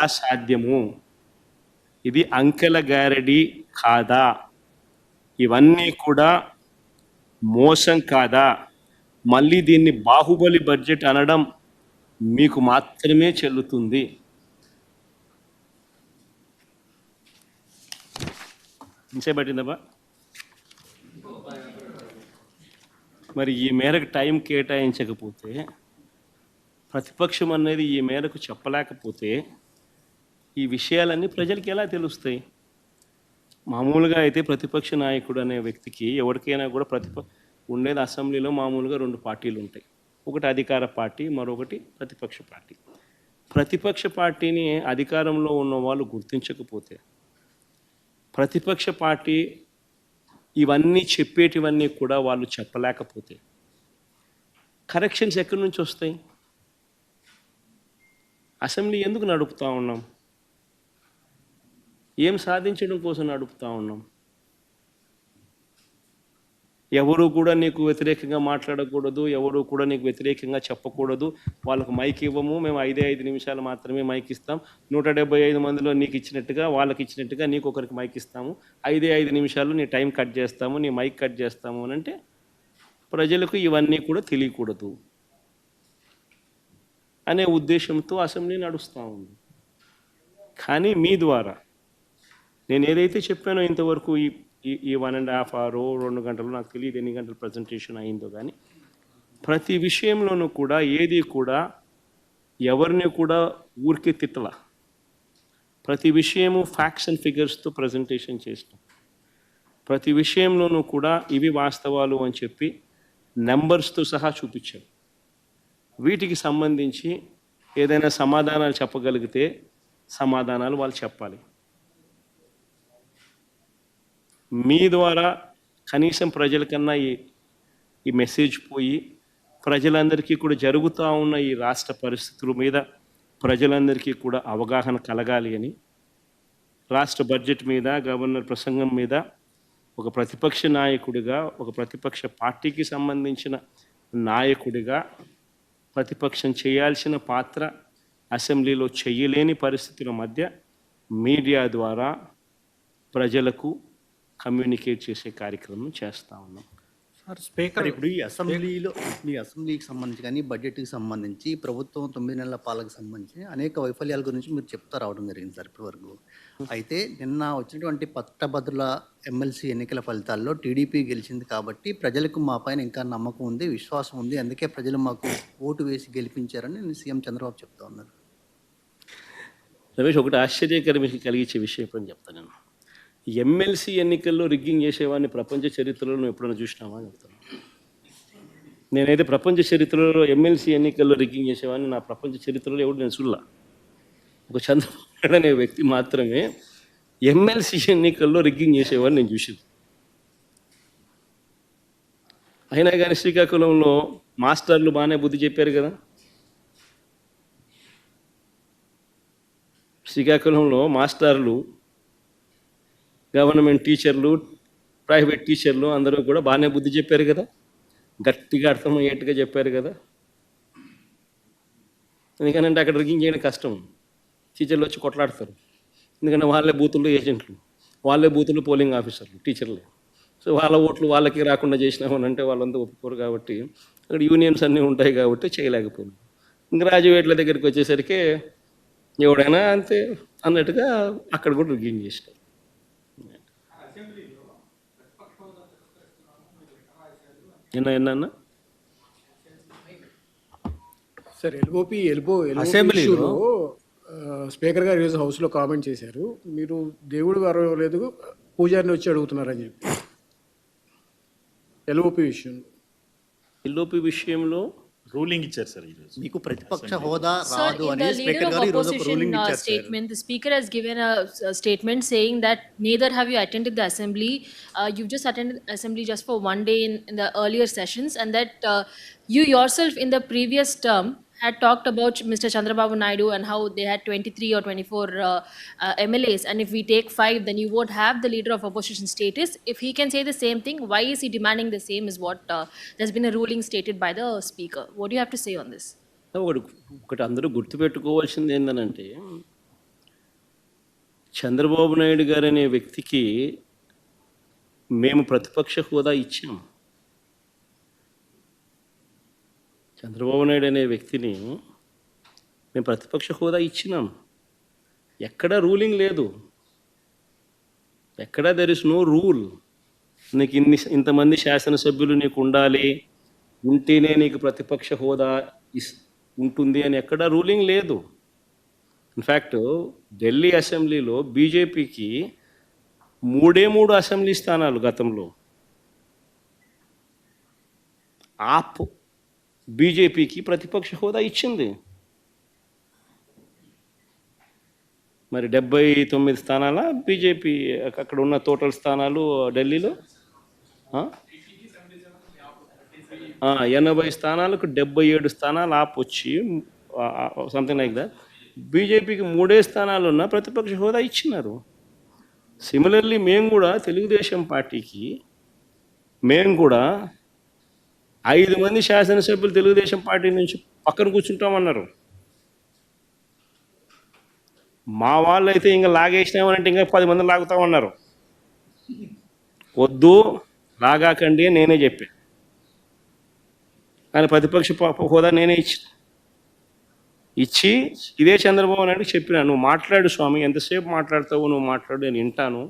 ఎలా సాధ్యము? ఇది అంకెల గారడి కాదా? ఇవన్నీ కూడా మోసం కాదా? మళ్ళీ దీన్ని బాహుబలి బడ్జెట్ అనడం మీకు మాత్రమే చెల్లుతుంది. ఇంసేపట్టిందబ్బా. మరి ఈ మేరకు టైం కేటాయించకపోతే, ప్రతిపక్షం అనేది ఈ మేరకు చెప్పలేకపోతే ఈ విషయాలన్నీ ప్రజలకి ఎలా తెలుస్తాయి? మామూలుగా అయితే ప్రతిపక్ష నాయకుడు అనే వ్యక్తికి ఎవరికైనా కూడా ఉండేది అసెంబ్లీలో మామూలుగా 2 పార్టీలు ఉంటాయి. ఒకటి అధికార పార్టీ, మరొకటి ప్రతిపక్ష పార్టీ. ప్రతిపక్ష పార్టీని అధికారంలో ఉన్న వాళ్ళు గుర్తించకపోతే, ప్రతిపక్ష పార్టీ ఇవన్నీ చెప్పేటివన్నీ కూడా వాళ్ళు చెప్పలేకపోతే కరెక్షన్స్ ఎక్కడి నుంచి వస్తాయి? అసెంబ్లీ ఎందుకు నడుపుతూ ఉన్నాం? ఏం సాధించడం కోసం నడుపుతూ ఉన్నాం? ఎవరు కూడా నీకు వ్యతిరేకంగా మాట్లాడకూడదు, ఎవరు కూడా నీకు వ్యతిరేకంగా చెప్పకూడదు. వాళ్ళకు మైక్ ఇవ్వము, మేము 5 నిమిషాలు మాత్రమే మైక్ ఇస్తాం. 175 మందిలో నీకు ఇచ్చినట్టుగా వాళ్ళకి ఇచ్చినట్టుగా నీకు ఒకరికి మైక్ ఇస్తాము. 5 నిమిషాలు నీ టైం కట్ చేస్తాము, నీ మైక్ కట్ చేస్తాము అని అంటే ప్రజలకు ఇవన్నీ కూడా తెలియకూడదు అనే ఉద్దేశంతో అసెంబ్లీ నడుస్తూ ఉంది. కానీ మీ ద్వారా నేను ఏదైతే చెప్పానో ఇంతవరకు ఈ 1.5 hour 2 గంటలు, నాకు తెలియదు ఎన్ని గంటలు ప్రజెంటేషన్ అయిందో, కానీ ప్రతి విషయంలోనూ కూడా ఏది కూడా ఎవరిని కూడా ఊరికే తిట్టల. ప్రతి విషయము ఫ్యాక్ట్స్ అండ్ ఫిగర్స్తో ప్రజెంటేషన్ చేస్తాం. ప్రతి విషయంలోనూ కూడా ఇవి వాస్తవాలు అని చెప్పి నెంబర్స్తో సహా చూపించాం. వీటికి సంబంధించి ఏదైనా సమాధానాలు చెప్పగలిగితే సమాధానాలు వాళ్ళు చెప్పాలి. మీ ద్వారా కనీసం ప్రజలకన్నా ఈ మెసేజ్ పోయి ప్రజలందరికీ కూడా జరుగుతూ ఉన్న ఈ రాష్ట్ర పరిస్థితుల మీద ప్రజలందరికీ కూడా అవగాహన కలగాలి అని రాష్ట్ర బడ్జెట్ మీద, గవర్నర్ ప్రసంగం మీద ఒక ప్రతిపక్ష నాయకుడిగా, ఒక ప్రతిపక్ష పార్టీకి సంబంధించిన నాయకుడిగా ప్రతిపక్షం చేయాల్సిన పాత్ర అసెంబ్లీలో చేయలేని పరిస్థితుల మధ్య మీడియా ద్వారా ప్రజలకు కమ్యూనికేట్ చేసే కార్యక్రమం చేస్తూ ఉన్నాం. సార్ స్పీకర్, ఇప్పుడు ఈ అసెంబ్లీకి సంబంధించి కానీ బడ్జెట్కి సంబంధించి ప్రభుత్వం 9 నెలల పాలనకు సంబంధించి అనేక వైఫల్యాల గురించి మీరు చెప్తా రావడం జరిగింది సార్ ఇప్పటివరకు. అయితే నిన్న వచ్చినటువంటి పట్టభద్రుల ఎమ్మెల్సీ ఎన్నికల ఫలితాల్లో టీడీపీ గెలిచింది కాబట్టి ప్రజలకు మా పైన ఇంకా నమ్మకం ఉంది, విశ్వాసం ఉంది, అందుకే ప్రజలు మాకు ఓటు వేసి గెలిపించారని సీఎం చంద్రబాబు చెప్తా ఉన్నారు. రమేష్, ఒకటి ఆశ్చర్యకరం కలిగించే విషయం ఎప్పుడని చెప్తాను. నేను ఎమ్మెల్సీ ఎన్నికల్లో రిగ్గింగ్ చేసేవాడిని ప్రపంచ చరిత్రలో నువ్వు ఎప్పుడైనా చూసినావా అని చెప్తాను. నేనైతే ప్రపంచ చరిత్రలో ఎమ్మెల్సీ ఎన్నికల్లో రిగ్గింగ్ చేసేవాడిని నా ప్రపంచ చరిత్రలో ఎవడు నేను చూడలా. ఒక చంద్రబాబు నాయుడు అనే వ్యక్తి మాత్రమే ఎమ్మెల్సీ ఎన్నికల్లో రిగ్గింగ్ చేసేవాడిని నేను చూసింది. అయినా కానీ శ్రీకాకుళంలో మాస్టర్లు బాగానే బుద్ధి చెప్పారు కదా. శ్రీకాకుళంలో మాస్టర్లు, గవర్నమెంట్ టీచర్లు, ప్రైవేట్ టీచర్లు అందరూ కూడా బాగానే బుద్ధి చెప్పారు కదా, గట్టిగా అర్థమయ్యేట్టుగా చెప్పారు కదా. ఎందుకంటే అక్కడ రిగ్గింగ్ చేయడం కష్టం. టీచర్లు వచ్చి కొట్లాడతారు, ఎందుకంటే వాళ్ళే బూతుల్లో ఏజెంట్లు, వాళ్ళే బూతుల్లో పోలింగ్ ఆఫీసర్లు, టీచర్లు. సో వాళ్ళ ఓట్లు వాళ్ళకి రాకుండా చేసినామని అంటే వాళ్ళంతా ఒప్పుకోరు. కాబట్టి అక్కడ యూనియన్స్ అన్నీ ఉంటాయి కాబట్టి చేయలేకపోయింది. గ్రాడ్యుయేట్ల దగ్గరికి వచ్చేసరికి ఎవడైనా అంతే అన్నట్టుగా అక్కడ కూడా రిగ్గింగ్ చేసినారు. ఎన్న సార్ అసెంబ్లీలో స్పీకర్ గారు ఈరోజు హౌస్లో కామెంట్ చేశారు, మీరు దేవుడు గారు లేదు పూజారిని వచ్చి అడుగుతున్నారని చెప్పి. ఎల్ఓపి విషయంలో రూలింగ్ ఇచ్చారు సార్ ఈరోజు. మీకు ప్రతిపక్ష హోదా రాదు అని స్పీకర్ గారు ఈరోజు ఒక రూలింగ్ ఇచ్చారు. Statement, the speaker has given a statement saying that neither have you attended the assembly, you've just attended assembly just for one day in the earlier sessions, and that you yourself in the previous term had talked about Mr. Chandrababu Naidu and how they had 23 or 24 MLAs, and if we take 5 then you won't have the leader of opposition status. If he can say the same thing, why is he demanding the same is what there's been a ruling stated by the speaker. What do you have to say on this? ఒకటి అందరూ గుర్తుపెట్టుకోవాల్సింది ఏంటంటే చంద్రబాబు నాయుడు గారు అనే వ్యక్తికి మేము ప్రతిపక్ష హోదా ఇచ్చాం. చంద్రబాబు నాయుడు అనే వ్యక్తిని మేము ప్రతిపక్ష హోదా ఇచ్చినాం. ఎక్కడా రూలింగ్ లేదు, ఎక్కడా దెర్ ఇస్ నో రూల్. నీకు ఇంతమంది శాసనసభ్యులు నీకు ఉండాలి, ఉంటేనే నీకు ప్రతిపక్ష హోదా ఉంటుంది అని ఎక్కడా రూలింగ్ లేదు. ఇన్ఫ్యాక్ట్ ఢిల్లీ అసెంబ్లీలో బీజేపీకి 3 అసెంబ్లీ స్థానాలు గతంలో. ఆప్ బీజేపీకి ప్రతిపక్ష హోదా ఇచ్చింది. మరి 79 స్థానాల బీజేపీ అక్కడ ఉన్న టోటల్ స్థానాలు ఢిల్లీలో 80 స్థానాలకు 77 స్థానాలు ఆప్ వచ్చి సంథింగ్ లైక్ దట్. బీజేపీకి 3 స్థానాలు ఉన్న ప్రతిపక్ష హోదా ఇచ్చినారు. సిమిలర్లీ మేము కూడా తెలుగుదేశం పార్టీకి కూడా 5 మంది శాసనసభ్యులు తెలుగుదేశం పార్టీ నుంచి పక్కన కూర్చుంటామన్నారు. మా వాళ్ళు అయితే ఇంకా లాగేసినామనంటే ఇంకా 10 మంది లాగుతామన్నారు. వద్దు లాగాకండి అని నేనే చెప్పాను. కానీ ప్రతిపక్ష హోదా నేనే ఇచ్చి ఇదే చంద్రబాబు నాయుడు చెప్పినా, నువ్వు మాట్లాడు స్వామి, ఎంతసేపు మాట్లాడతావు నువ్వు మాట్లాడు, నేను వింటాను,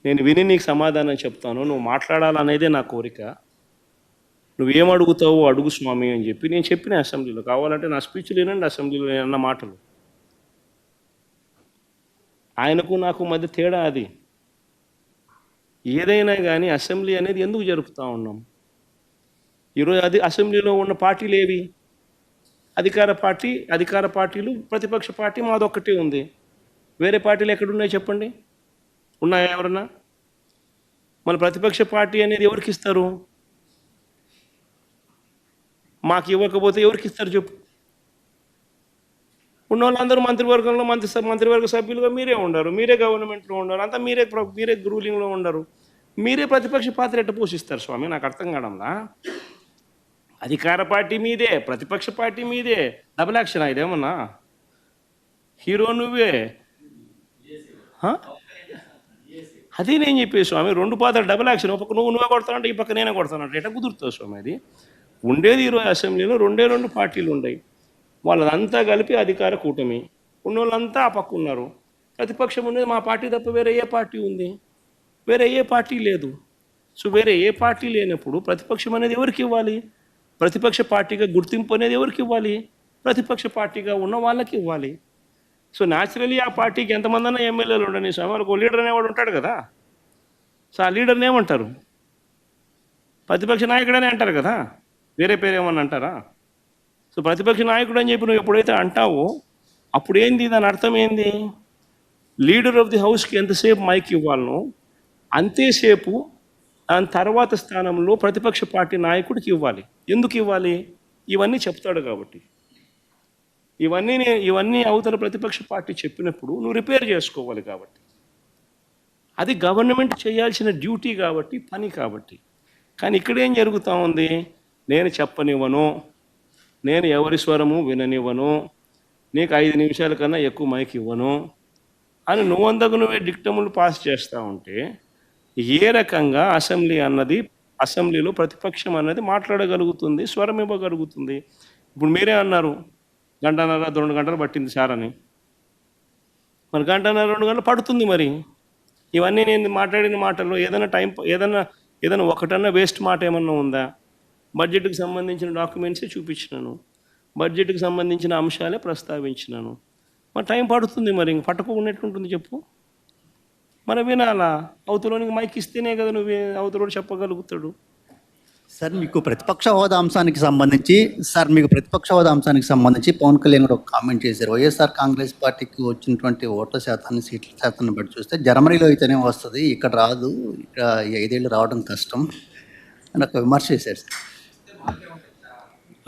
నేను విని నీకు సమాధానం చెప్తాను, నువ్వు మాట్లాడాలనేదే నా కోరిక, నువ్వేం అడుగుతావో అడుగు స్వామి అని చెప్పి నేను చెప్పిన అసెంబ్లీలో. కావాలంటే నా స్పీచ్లు వినండి, అసెంబ్లీలో నేను అన్న మాటలు. ఆయనకు నాకు మధ్య తేడా అది. ఏదైనా కానీ అసెంబ్లీ అనేది ఎందుకు జరుపుతూ ఉన్నాం? ఈరోజు అది అసెంబ్లీలో ఉన్న పార్టీలు ఏవి? అధికార పార్టీలు, ప్రతిపక్ష పార్టీ మాదొక్కటే ఉంది. వేరే పార్టీలు ఎక్కడున్నాయి చెప్పండి? ఉన్నాయా ఎవరన్నా? మన ప్రతిపక్ష పార్టీ అనేది ఎవరికి ఇస్తారు? మాకు ఇవ్వకపోతే ఎవరికి ఇస్తారు చెప్పు? ఉన్న వాళ్ళందరూ మంత్రివర్గంలో మంత్రివర్గ సభ్యులుగా మీరే ఉండరు, మీరే గవర్నమెంట్లో ఉండరు, అంతా మీరే రూలింగ్లో ఉండరు. మీరే ప్రతిపక్ష పాత్ర ఎట్ట పోషిస్తారు స్వామి? నాకు అర్థం కావడంలా. అధికార పార్టీ మీదే, ప్రతిపక్ష పార్టీ మీదే, డబుల్ యాక్షన్ ఇదేమన్నా? హీరో నువ్వే. అది నేను చెప్పే స్వామి, 2 పాత్ర డబుల్ యాక్షన్. ఒక పక్క నువ్వే కొడతానంటే ఈ పక్క నేనే కొడతానంటే ఎట్లా కుదురుతుంది స్వామి? అది ఉండేది ఈరోజు అసెంబ్లీలో 2 పార్టీలు ఉన్నాయి. వాళ్ళదంతా కలిపి అధికార కూటమి. ఉన్నోళ్ళంతా ఆ పక్క ఉన్నారు. ప్రతిపక్షం ఉండేది మా పార్టీ తప్ప వేరే ఏ పార్టీ ఉంది? వేరే ఏ పార్టీ లేదు. సో వేరే ఏ పార్టీ లేనప్పుడు ప్రతిపక్షం అనేది ఎవరికి ఇవ్వాలి? ప్రతిపక్ష పార్టీగా గుర్తింపు అనేది ఎవరికి ఇవ్వాలి? ప్రతిపక్ష పార్టీగా ఉన్న వాళ్ళకి ఇవ్వాలి. సో న్యాచురలీ ఆ పార్టీకి ఎంతమంది అన్నా ఎమ్మెల్యేలు ఉండని స్వామి, వాళ్ళకు లీడర్ అనేవాడు ఉంటాడు కదా. సో ఆ లీడర్ని ఏమంటారు? ప్రతిపక్ష నాయకుడనే అంటారు కదా, వేరే పేరు ఏమన్నా అంటారా? సో ప్రతిపక్ష నాయకుడు అని చెప్పి నువ్వు ఎప్పుడైతే అంటావో అప్పుడు ఏంది, దాని అర్థం ఏంది? లీడర్ ఆఫ్ ది హౌస్కి ఎంతసేపు మైక్ ఇవ్వాలనో అంతేసేపు దాని తర్వాత స్థానంలో ప్రతిపక్ష పార్టీ నాయకుడికి ఇవ్వాలి. ఎందుకు ఇవ్వాలి? ఇవన్నీ చెప్తాడు కాబట్టి. ఇవన్నీ అవతల ప్రతిపక్ష పార్టీ చెప్పినప్పుడు నువ్వు రిపేర్ చేసుకోవాలి కాబట్టి. అది గవర్నమెంట్ చేయాల్సిన డ్యూటీ కాబట్టి, పని కాబట్టి. కానీ ఇక్కడేం జరుగుతూ ఉంది? నేను చెప్పనివ్వను, నేను ఎవరి స్వరము విననివ్వను, నీకు 5 నిమిషాల కన్నా ఎక్కువ మైక్ ఇవ్వను అని నువ్వే డిక్టములు పాస్ చేస్తూ ఉంటే ఏ రకంగా అసెంబ్లీలో ప్రతిపక్షం అన్నది మాట్లాడగలుగుతుంది, స్వరం ఇవ్వగలుగుతుంది? ఇప్పుడు మీరే అన్నారు 1.5 గంటలు 2 గంటలు పట్టింది సార్ అని. మరి 1.5 గంటలు 2 గంటలు పడుతుంది. మరి ఇవన్నీ నేను మాట్లాడిన మాటల్లో ఏదైనా ఒకటన్నా వేస్ట్ మాట ఏమన్నా ఉందా? బడ్జెట్కి సంబంధించిన డాక్యుమెంట్సే చూపించినాను, బడ్జెట్కి సంబంధించిన అంశాలే ప్రస్తావించినాను. మరి టైం పడుతుంది. మరి ఇంక పట్టుకోకున్నట్టుంటుంది చెప్పు. మరి వినాలా? అవతలోనికి మైక్ ఇస్తేనే కదా నువ్వు అవతలోడు చెప్పగలుగుతాడు. సార్ మీకు ప్రతిపక్ష హోదా అంశానికి సంబంధించి పవన్ కళ్యాణ్ గారు ఒక కామెంట్ చేశారు. వైఎస్ఆర్ కాంగ్రెస్ పార్టీకి వచ్చినటువంటి ఓట్ల శాతాన్ని, సీట్ల శాతాన్ని బట్టి చూస్తే జర్మనీలో అయితేనే వస్తుంది, ఇక్కడ రాదు, ఇక్కడ 5 ఏళ్ళు రావడం కష్టం అని ఒక విమర్శ చేశారు సార్.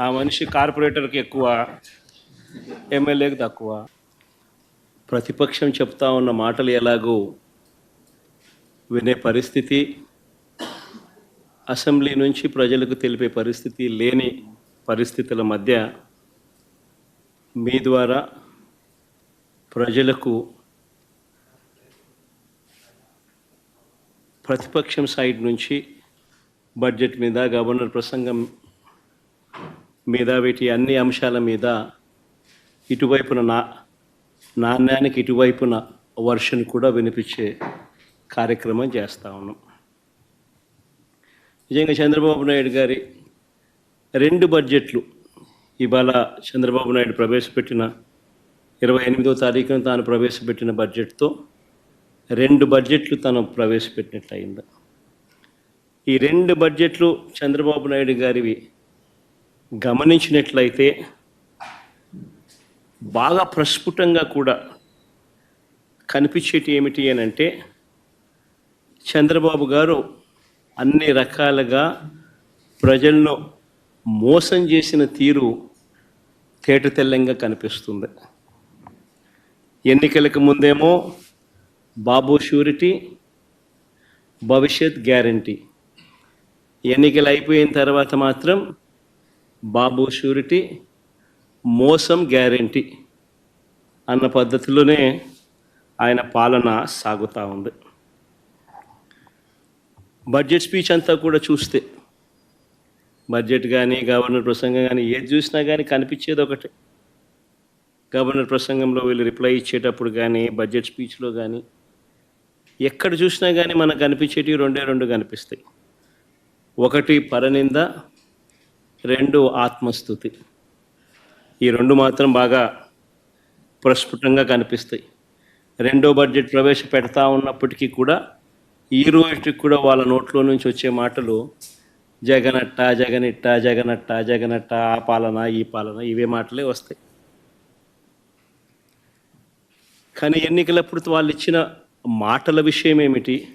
ఆ మనిషి కార్పొరేటర్కి ఎక్కువ, ఎమ్మెల్యేకి తక్కువ. ప్రతిపక్షం చెప్తా ఉన్న మాటలు ఎలాగో వినే పరిస్థితి, అసెంబ్లీ నుంచి ప్రజలకు తెలిపే పరిస్థితి లేని పరిస్థితుల మధ్య మీ ద్వారా ప్రజలకు ప్రతిపక్షం సైడ్ నుంచి బడ్జెట్ మీద, గవర్నర్ ప్రసంగం మీద, వీటి అన్ని అంశాల మీద ఇటువైపున నాణ్యానికి ఇటువైపున వర్షన్ కూడా వినిపించే కార్యక్రమం చేస్తూ ఉన్నాం. నిజంగా చంద్రబాబు నాయుడు గారి 2 బడ్జెట్లు ఇవాళ చంద్రబాబు నాయుడు ప్రవేశపెట్టిన 28వ తారీఖున తాను ప్రవేశపెట్టిన బడ్జెట్తో 2 బడ్జెట్లు తను ప్రవేశపెట్టినట్లయింది. ఈ 2 బడ్జెట్లు చంద్రబాబు నాయుడు గారివి గమనించినట్లయితే బాగా ప్రస్ఫుటంగా కూడా కనిపించేటి ఏమిటి అని అంటే, చంద్రబాబు గారు అన్ని రకాలుగా ప్రజలను మోసం చేసిన తీరు తేటతెల్లంగా కనిపిస్తుంది. ఎన్నికలకు ముందేమో బాబు షూరిటీ, భవిష్యత్ గ్యారంటీ, ఎన్నికలు అయిపోయిన తర్వాత మాత్రం బాబు షూరిటీ, మోసం గ్యారంటీ అన్న పద్ధతిలోనే ఆయన పాలన సాగుతూ ఉంది. బడ్జెట్ స్పీచ్ అంతా కూడా చూస్తే, బడ్జెట్ కానీ గవర్నర్ ప్రసంగం కానీ ఏది చూసినా కానీ కనిపించేది ఒకటే. గవర్నర్ ప్రసంగంలో వీళ్ళు రిప్లై ఇచ్చేటప్పుడు కానీ, బడ్జెట్ స్పీచ్లో కానీ ఎక్కడ చూసినా కానీ మనకు కనిపించేటివి 2 కనిపిస్తాయి. ఒకటి పరనింద, 2 ఆత్మస్తుతి. ఈ 2 మాత్రం బాగా ప్రస్ఫుటంగా కనిపిస్తాయి. 2వ బడ్జెట్ ప్రవేశపెడతా ఉన్నప్పటికీ కూడా ఈ రోజుకి కూడా వాళ్ళ నోట్లో నుంచి వచ్చే మాటలు జగనట్ట, జగనిట్ట, జగనట్ట, జగనట్ట, ఆ పాలన, ఈ పాలన, ఇవే మాటలే వస్తాయి. కానీ ఎన్నికలప్పుడు వాళ్ళు ఇచ్చిన మాటల విషయం ఏమిటి,